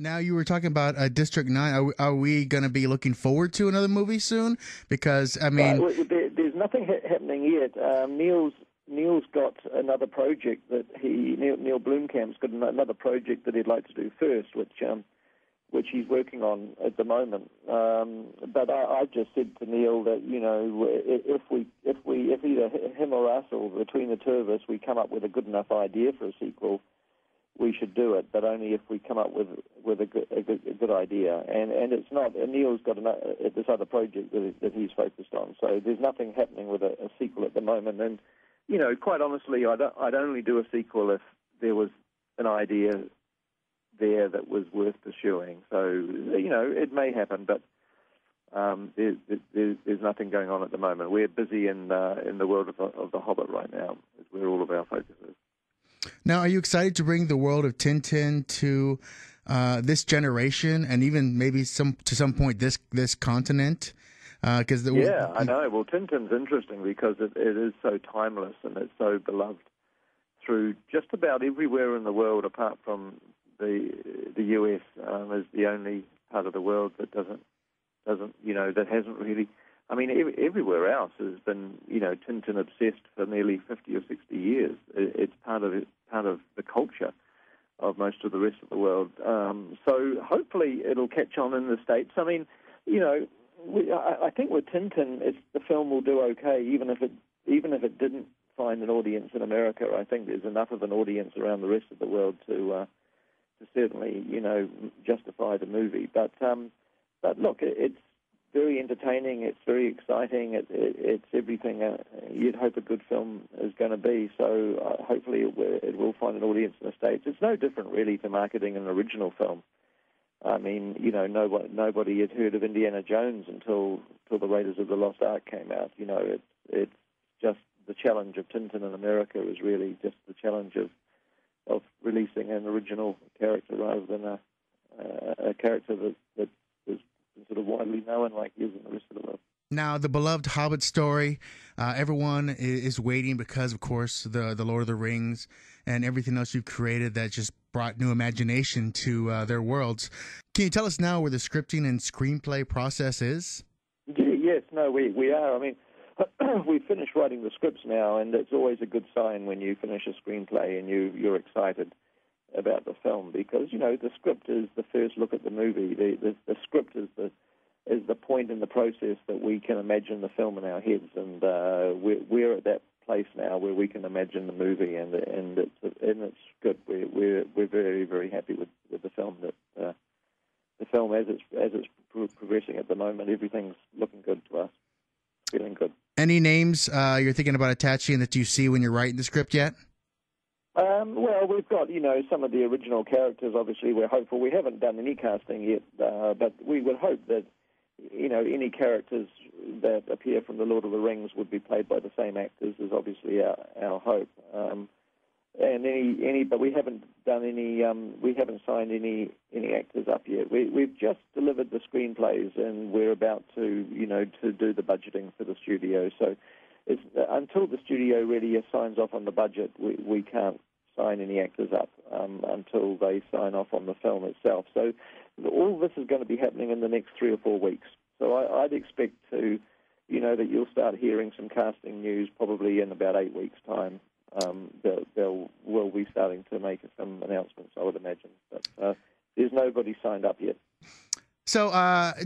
Now you were talking about District 9. Are we going to be looking forward to another movie soon? Because I mean, there's nothing happening yet. Neil's got another project that Neil Blomkamp's got another project that he'd like to do first, which he's working on at the moment. But I just said to Neil that if either him or us or between the two of us we come up with a good enough idea for a sequel, we should do it. But only if we come up with a good idea. And it's not. Neil's got this other project that he's focused on. So there's nothing happening with a sequel at the moment. And quite honestly, I'd only do a sequel if there was an idea there that was worth pursuing. So, it may happen, but there's nothing going on at the moment. We're busy in the world of the Hobbit right now. Is where all of our focus is. Now, are you excited to bring the world of Tintin to this generation and even maybe to some point this continent? I know. Well, Tintin's interesting because it is so timeless and it's so beloved through just about everywhere in the world, apart from the US. Is the only part of the world that that hasn't really. I mean, everywhere else has been Tintin obsessed for nearly 50 or 60 years. It's part of the culture of most of the rest of the world. So hopefully it'll catch on in the States. I mean, I think with Tintin, the film will do okay, even if it didn't find an audience in America. I think there's enough of an audience around the rest of the world to certainly justify the movie. But look, it's very entertaining. It's very exciting. It's everything you'd hope a good film is going to be. So hopefully it will find an audience in the States. It's no different really to marketing an original film. I mean, nobody had heard of Indiana Jones until the Raiders of the Lost Ark came out. It's just the challenge of Tintin in America is really just the challenge of releasing an original character rather than a character that is sort of widely known like he is in the rest of the world. Now, the beloved Hobbit story, everyone is waiting because, of course, the Lord of the Rings and everything else you've created that just brought new imagination to their worlds. Can you tell us now where the scripting and screenplay process is? Yes, no, we are. I mean, we've finished writing the scripts now, and it's always a good sign when you finish a screenplay and you're excited about the film because, the script is the first look at the movie. The script is the point in the process that we can imagine the film in our heads, and we're at that place now where we can imagine the movie, and it's good. We're very, very happy with the film. That the film as it's progressing at the moment, everything's looking good to us, feeling good. Any names you're thinking about attaching that you see when you're writing the script yet? Well, we've got, some of the original characters. Obviously, we're hopeful. We haven't done any casting yet, but we would hope that, any characters that appear from The Lord of the Rings would be played by the same actors is obviously our hope. But we haven't done any. We haven't signed any actors up yet. We've just delivered the screenplays, and we're about to do the budgeting for the studio. So it's, until the studio really signs off on the budget, we can't sign any actors up until they sign off on the film itself. So all this is going to be happening in the next 3 or 4 weeks. So I'd expect that you'll start hearing some casting news probably in about 8 weeks' time. We'll be starting to make some announcements, I would imagine. But there's nobody signed up yet. So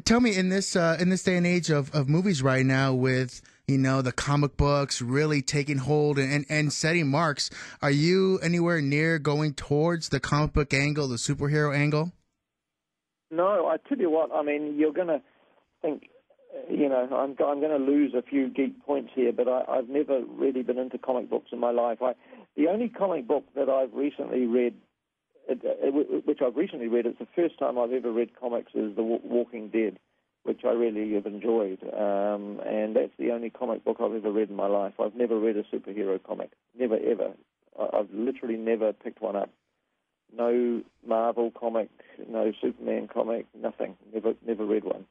tell me, in this day and age of movies right now, with the comic books really taking hold and setting marks, are you anywhere near going towards the comic book angle, the superhero angle? No, I tell you what. I mean, you're going to think, I'm going to lose a few geek points here, but I've never really been into comic books in my life. The only comic book that I've recently read, it's the first time I've ever read comics, is The Walking Dead, which I really have enjoyed. And that's the only comic book I've ever read in my life. I've never read a superhero comic. Never, ever. I've literally never picked one up. No Marvel comic, no Superman comic, nothing. Never read one.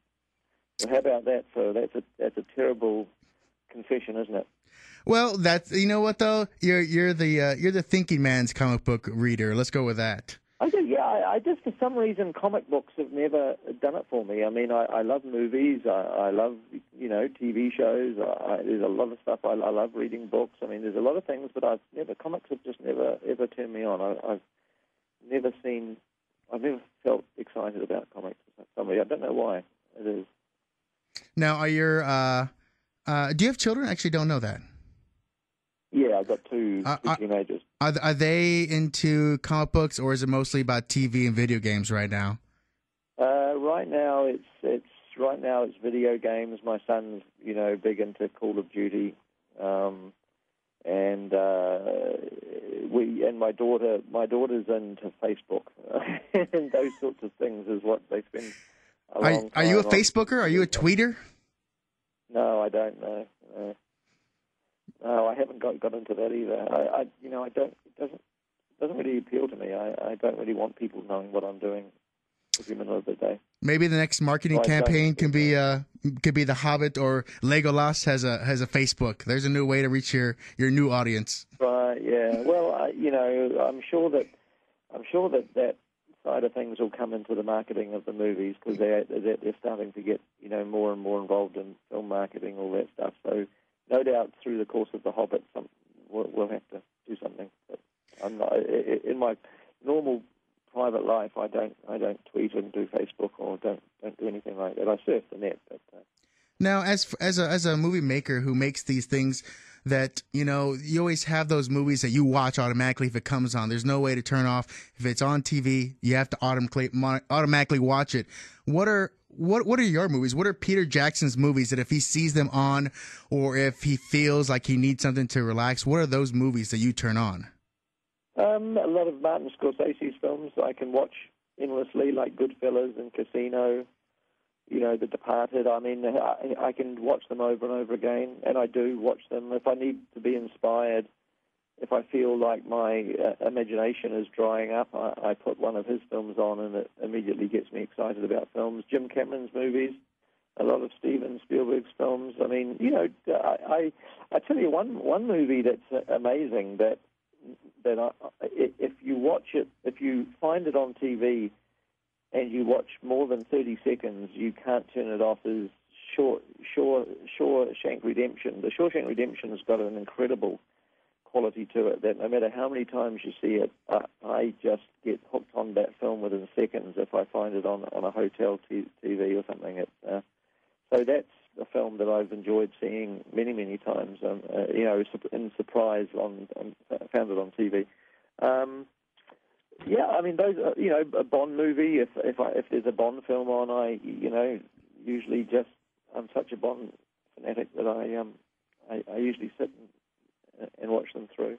So how about that? So that's a terrible confession, isn't it? Well, that's what though, you're the thinking man's comic book reader. Let's go with that. I do, yeah. I just, for some reason, comic books have never done it for me. I mean, I love movies. I love, TV shows. There's a lot of stuff. I love reading books. I mean, there's a lot of things, but comics have just never, ever turned me on. I've never felt excited about comics for some reason. I don't know why it is. Now, do you have children? I actually don't know that. Yeah, I've got two teenagers. Are they into comic books, or is it mostly about TV and video games right now? Right now, it's video games. My son's big into Call of Duty, and my daughter's into Facebook, and those sorts of things is what they spend. Are you a Facebooker? Are you a tweeter? No, I don't know. No, I haven't got into that either. I don't. It doesn't really appeal to me. I don't really want people knowing what I'm doing every minute of the day. Maybe the next marketing campaign can be the Hobbit, or Legolas has a Facebook. There's a new way to reach your new audience. Right. Yeah. Well, I'm sure that side of things will come into the marketing of the movies, because they're starting to get more and more involved in film marketing, all that stuff. So no doubt through the course of the Hobbit, we'll have to do something. But I'm not, in my normal private life, I don't tweet and do Facebook, or don't do anything like that. I surf the net. But now, as a movie maker who makes these things that you always have those movies that you watch automatically if it comes on. There's no way to turn off. If it's on TV, you have to automatically watch it. What are your movies? What are Peter Jackson's movies that if he sees them on, or if he feels like he needs something to relax, what are those movies that you turn on? A lot of Martin Scorsese's films I can watch endlessly, like Goodfellas and Casino, The Departed. I mean, I can watch them over and over again, and I do watch them. If I need to be inspired, if I feel like my imagination is drying up, I put one of his films on, and it immediately gets me excited about films. Jim Cameron's movies, a lot of Steven Spielberg's films. I mean, I tell you one movie that's amazing that if you watch it, if you find it on TV and you watch more than 30 seconds, you can't turn it off, is Shawshank Redemption. The Shawshank Redemption has got an incredible quality to it that no matter how many times you see it, I just get hooked on that film within seconds if I find it on a hotel TV or something. So that's a film that I've enjoyed seeing many, many times. In surprise found it on TV. Yeah, I mean those. A Bond movie. If there's a Bond film on, I usually just, I'm such a Bond fanatic that I usually sit and watch them through.